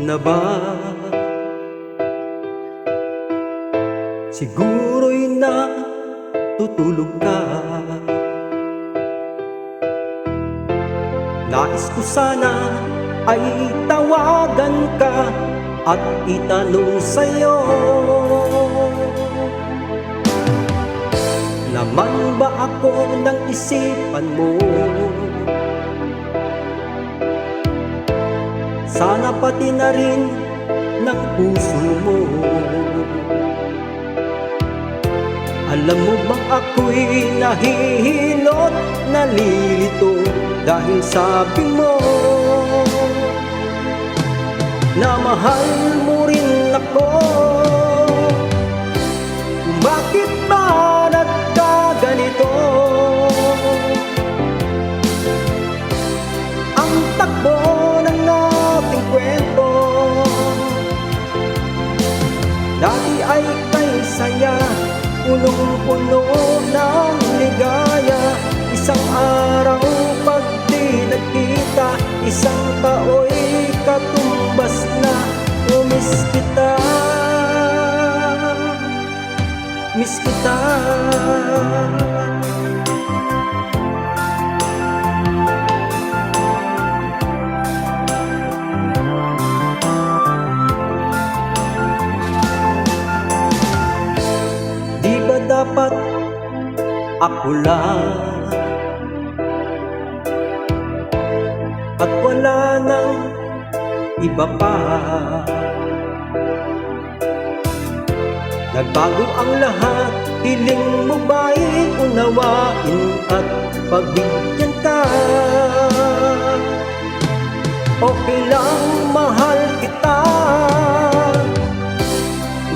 na ba? Siguro'y natutulog ka. Nais ko sana ay tawagan ka at itanong sa'yo, laman ba ako ng isipan mo? Sana pati na rin ng puso mo. Alam mo bang ako'y nahihilot, nalilito dahil sabi mo na mahal mo rin ako. Bakit ba nagkaganito? Ang takbo ng ating kwento, dati ay kay saya, punong-puno ng ligaya. Isang araw pag di nagkita, isang tao'y katumbas na. Miss kita, miss kita. Di ba dapat ako lang at wala nang iba pa? Nagbago ang lahat, hiling mo ba'y unawain at pagbigyan ka? Okay lang, mahal kita.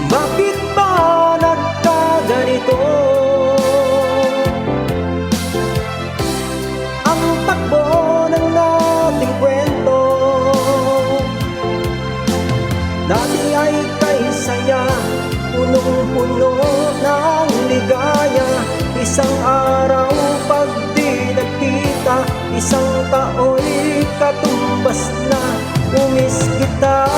Bakit ba nagkaganito? Ang takbo ng ating kwento, dati ay kay saya, punong-puno ng ligaya. Isang araw pag di nagkita, isang tao'y katumbas na. Miss kita.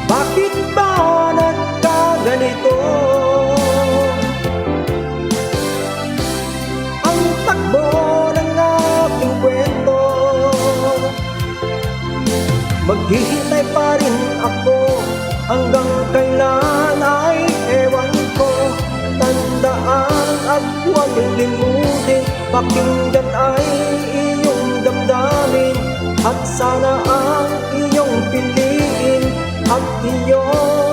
Bakit ba nagkaganito? Ang takbo ng aking kwento, maghihintay pa rin ako hanggang kailan ay ewan ko. Tandaan at huwag limutin, pakinggan ay iyong damdamin, at sana ang iyong piliin at iyong